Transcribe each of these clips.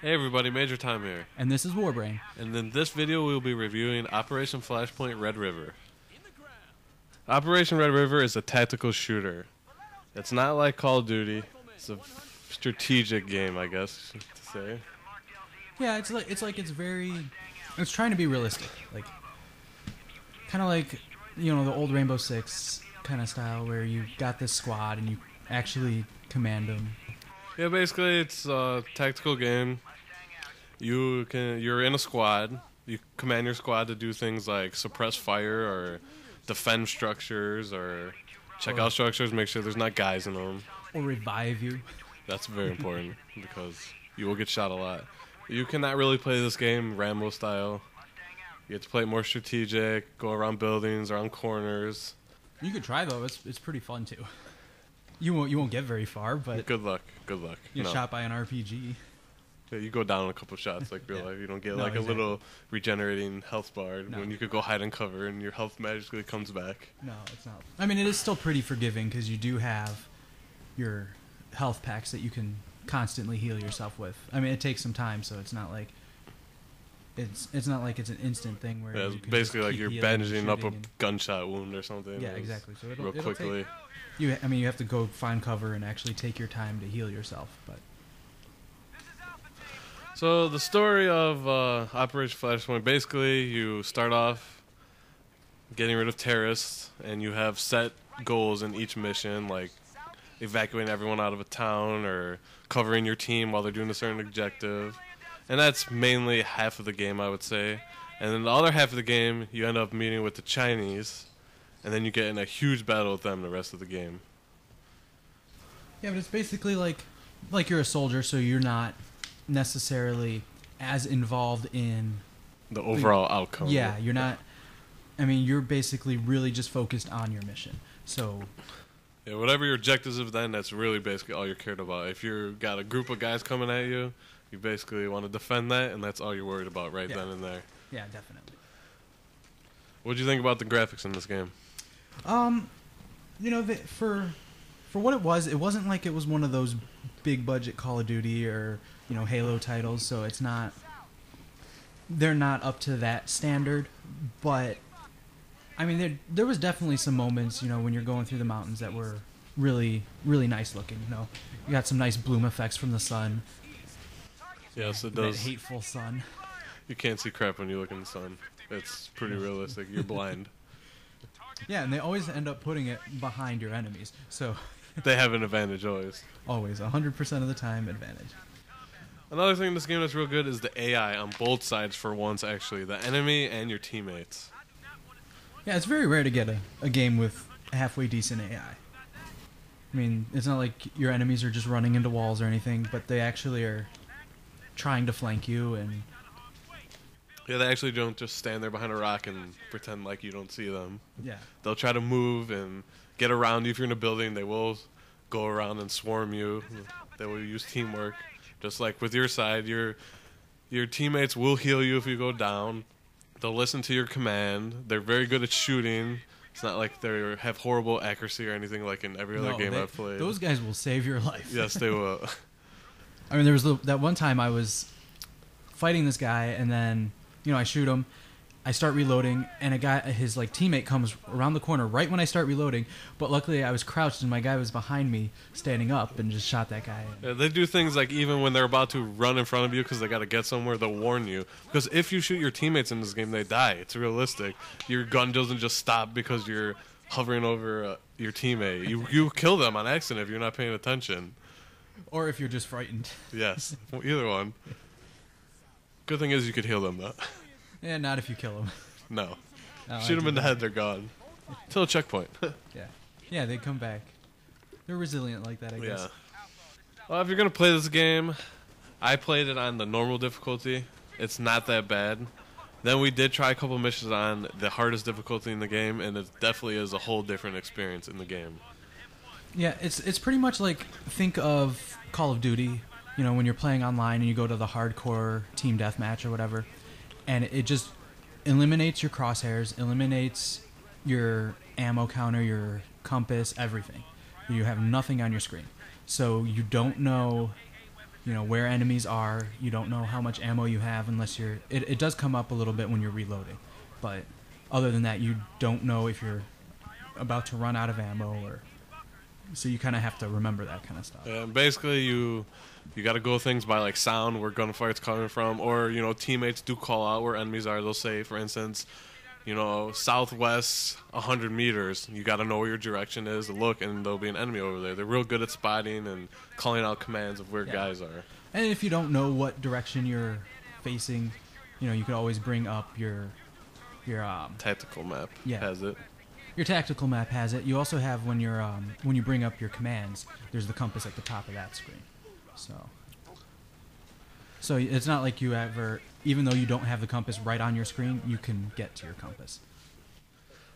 Hey everybody, Major Tom here. And this is Warbrain. And in this video we will be reviewing Operation Flashpoint Red River. Operation Red River is a tactical shooter. It's not like Call of Duty. It's a strategic game, I guess to say. Yeah, it's trying to be realistic. Like kind of like, you know, the old Rainbow Six kind of style where you got this squad and you actually command them. Yeah, basically it's a tactical game. You're in a squad. You command your squad to do things like suppress fire or defend structures or check out structures, make sure there's not guys in them. Or revive you. That's very important because you will get shot a lot. You cannot really play this game Rambo style. You have to play it more strategic, go around buildings, around corners. You could try though. It's pretty fun too. You won't get very far, but good luck. Good luck. You get shot by an RPG. Yeah, you go down in a couple shots like real life. You don't get like a little regenerating health bar when you could go hide and cover and your health magically comes back. No, it's not. I mean, it is still pretty forgiving because you do have your health packs that you can constantly heal yourself with. I mean, it takes some time, so it's not like it's not like it's an instant thing where it's you can basically like you're bandaging up a and gunshot wound or something. Yeah, exactly. So real quickly. You have to go find cover and actually take your time to heal yourself, but. So the story of Operation Flashpoint, basically you start off getting rid of terrorists, and you have set goals in each mission, like evacuating everyone out of a town or covering your team while they're doing a certain objective. And that's mainly half of the game, I would say. And then the other half of the game, you end up meeting with the Chinese, and then you get in a huge battle with them the rest of the game. Yeah, but it's basically like you're a soldier, so you're not necessarily as involved in the overall outcome. Yeah, you're not. I mean, you're basically really just focused on your mission. So yeah, whatever your objectives are, then that's really basically all you're cared about. If you've got a group of guys coming at you, you basically want to defend that, and that's all you're worried about right then and there. Yeah, definitely. What do you think about the graphics in this game? You know, for what it wasn't like it was one of those big budget Call of Duty or, you know, Halo titles, so they're not up to that standard, but I mean there was definitely some moments, you know, when you're going through the mountains that were really, really nice looking, you know. You got some nice bloom effects from the sun. Yes, it does. That hateful sun. You can't see crap when you look in the sun. It's pretty realistic. You're blind. Yeah, and they always end up putting it behind your enemies, so they have an advantage always. Always, 100% of the time, advantage. Another thing in this game that's real good is the AI on both sides for once, actually. The enemy and your teammates. Yeah, it's very rare to get a game with halfway decent AI. I mean, it's not like your enemies are just running into walls or anything, but they actually are trying to flank you and... Yeah, they actually don't just stand there behind a rock and pretend like you don't see them. Yeah. They'll try to move and get around you. If you're in a building, they will go around and swarm you. They will use teamwork. Just like with your side, your teammates will heal you if you go down. They'll listen to your command. They're very good at shooting. It's not like they have horrible accuracy or anything like in every other game I've played. Those guys will save your life. Yes, they will. I mean, there was that one time I was fighting this guy, and then, you know, I shoot him. I start reloading, and his teammate comes around the corner right when I start reloading. But luckily, I was crouched, and my guy was behind me, standing up, and just shot that guy. Yeah, they do things like even when they're about to run in front of you because they got to get somewhere, they'll warn you. Because if you shoot your teammates in this game, they die. It's realistic. Your gun doesn't just stop because you're hovering over your teammate. You kill them on accident if you're not paying attention. Or if you're just frightened. Yes, either one. Good thing is you could heal them, though. Yeah, not if you kill them. No. Shoot them in the head, they're gone. Till a checkpoint. Yeah. Yeah, they come back. They're resilient like that, I guess. Yeah. Well, if you're going to play this game, I played it on the normal difficulty. It's not that bad. Then we did try a couple missions on the hardest difficulty in the game, and it definitely is a whole different experience in the game. Yeah, it's pretty much like, think of Call of Duty, you know, when you're playing online and you go to the hardcore team deathmatch or whatever. And it just eliminates your crosshairs, eliminates your ammo counter, your compass, everything. You have nothing on your screen. So you don't know where enemies are. You don't know how much ammo you have unless you're. It does come up a little bit when you're reloading, but other than that, you don't know if you're about to run out of ammo or. So you kind of have to remember that kind of stuff. Yeah, basically you got to go things by like sound, where gunfire's coming from, or teammates do call out where enemies are. They'll say, for instance, southwest 100 meters. You got to know where your direction is to look, and there'll be an enemy over there. They're real good at spotting and calling out commands of where guys are. And if you don't know what direction you're facing, you could always bring up your tactical map has it. Your tactical map has it. You also have when you bring up your commands, there's the compass at the top of that screen. So it's not like you ever, even though you don't have the compass right on your screen, you can get to your compass.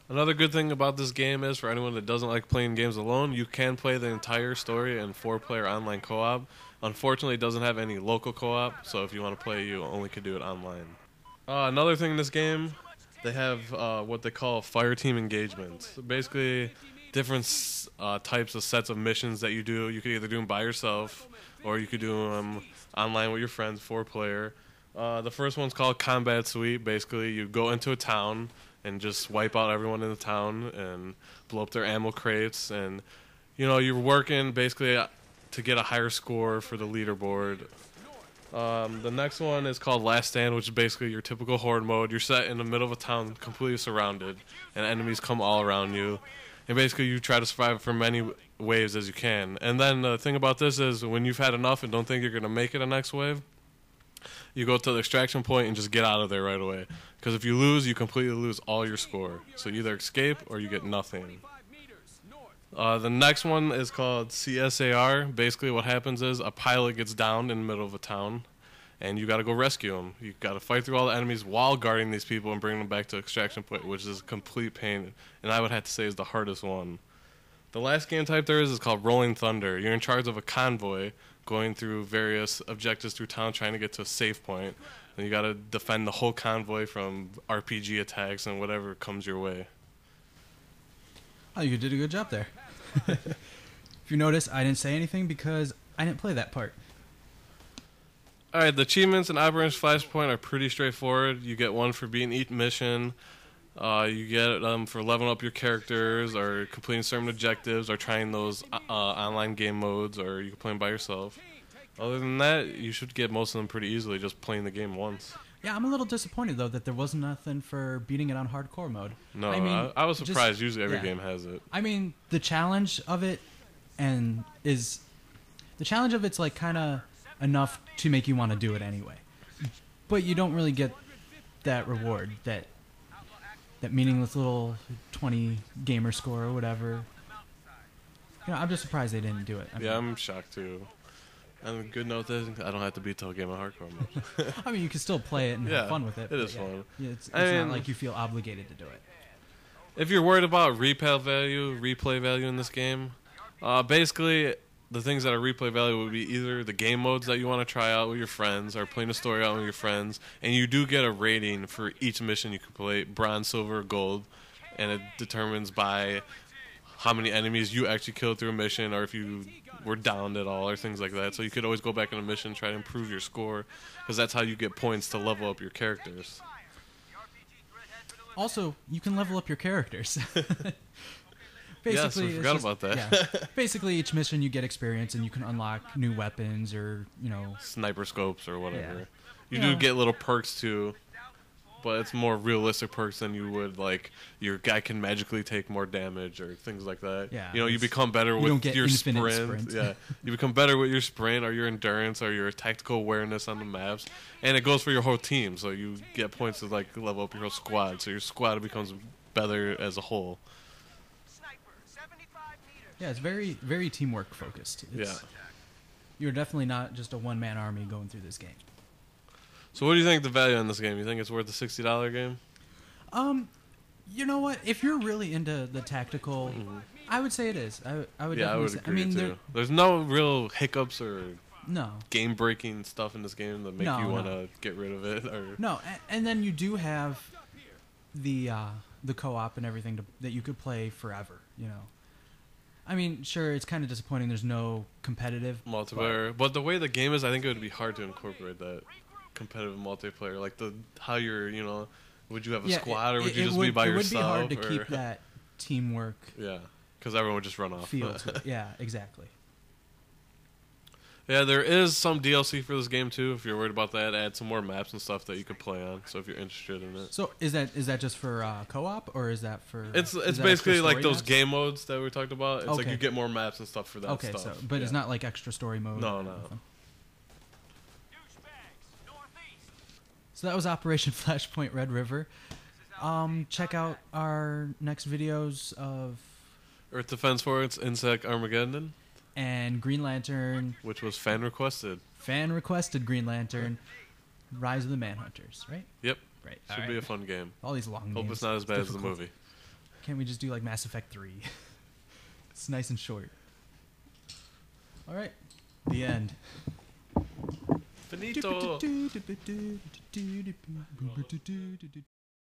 Another good thing about this game is, for anyone that doesn't like playing games alone, you can play the entire story in 4-player online co-op. Unfortunately, it doesn't have any local co-op, so if you want to play, you only can do it online. Another thing in this game, they have what they call fire team engagements. Basically, different types of sets of missions that you do. You could either do them by yourself, or you could do them online with your friends, 4-player. The first one's called Combat Suite. Basically, you go into a town and just wipe out everyone in the town and blow up their ammo crates. And, you're working basically to get a higher score for the leaderboard. The next one is called Last Stand, which is basically your typical horde mode. You're set in the middle of a town, completely surrounded, and enemies come all around you. And basically, you try to survive for many waves as you can. And then the thing about this is, when you've had enough and don't think you're going to make it a next wave, you go to the extraction point and just get out of there right away. Because if you lose, you completely lose all your score. So you either escape or you get nothing. The next one is called CSAR. Basically, what happens is a pilot gets downed in the middle of a town, and you got to go rescue him. You got to fight through all the enemies while guarding these people and bring them back to extraction point, which is a complete pain, and I would have to say is the hardest one. The last game type there is called Rolling Thunder. You're in charge of a convoy going through various objectives through town, trying to get to a safe point, and you got to defend the whole convoy from RPG attacks and whatever comes your way. Oh, you did a good job there. If you notice, I didn't say anything because I didn't play that part. Alright, the achievements in Operation Flashpoint are pretty straightforward. You get one for beating each mission. You get for leveling up your characters, or completing certain objectives, or trying those online game modes, or you can play them by yourself. Other than that, you should get most of them pretty easily just playing the game once. Yeah, I'm a little disappointed, though, that there wasn't nothing for beating it on hardcore mode. No, I was surprised. Usually every game has it. I mean, the challenge of it it's like kind of enough to make you want to do it anyway. But you don't really get that reward, that meaningless little 20 gamer score or whatever. I'm just surprised they didn't do it. I'm shocked, too. And the good note is, I don't have to beat the whole game of hardcore mode. I mean, you can still play it and have fun with it. It is fun. Yeah, it's not like you feel obligated to do it. If you're worried about replay value in this game, basically the things that are replay value would be either the game modes that you want to try out with your friends, or playing a story out with your friends, and you do get a rating for each mission you complete, bronze, silver, gold, and it determines by how many enemies you actually killed through a mission, or if you were downed at all, or things like that. So you could always go back in a mission, try to improve your score, because that's how you get points to level up your characters. Also, you can level up your characters. Yes, we forgot about that. Yeah. Basically, each mission you get experience, and you can unlock new weapons or, sniper scopes or whatever. Yeah. You do get little perks too, but it's more realistic perks than you would, like, your guy can magically take more damage or things like that. Yeah, you become better with your sprint. Yeah, you become better with your sprint or your endurance or your tactical awareness on the maps, and it goes for your whole team. So you get points to like level up your whole squad. So your squad becomes better as a whole. Yeah, it's very, very teamwork focused. You're definitely not just a one-man army going through this game. So what do you think the value in this game? You think it's worth the $60 game? You know what? If you're really into the tactical, I would say it is. I would definitely say. Agree too. There's no real hiccups or no game-breaking stuff in this game that make you want to get rid of it. Or no, and then you do have the co-op and everything that you could play forever. I mean, sure, it's kind of disappointing. There's no competitive multiplayer, but the way the game is, I think it would be hard to incorporate that competitive multiplayer. Like how you're, would you have a squad or would you just be by yourself? It would be hard to keep that teamwork. Yeah, because everyone would just run off. Feel to it. Yeah, exactly. Yeah, there is some DLC for this game too. If you're worried about that, add some more maps and stuff that you could play on. So if you're interested in it. So is that just for co-op or is that for? It's basically like those game modes that we talked about. It's like you get more maps and stuff for that stuff. Okay, but it's not like extra story mode. No. So that was Operation Flashpoint Red River. Check out our next videos of Earth Defense Force, Insect Armageddon. And Green Lantern, which was fan requested. Fan requested Green Lantern, Rise of the Manhunters, right? Yep. Right. Should be a fun game. All these long games. Hope it's not as bad as the movie. Can't we just do like Mass Effect 3? It's nice and short. All right. The end. Finito.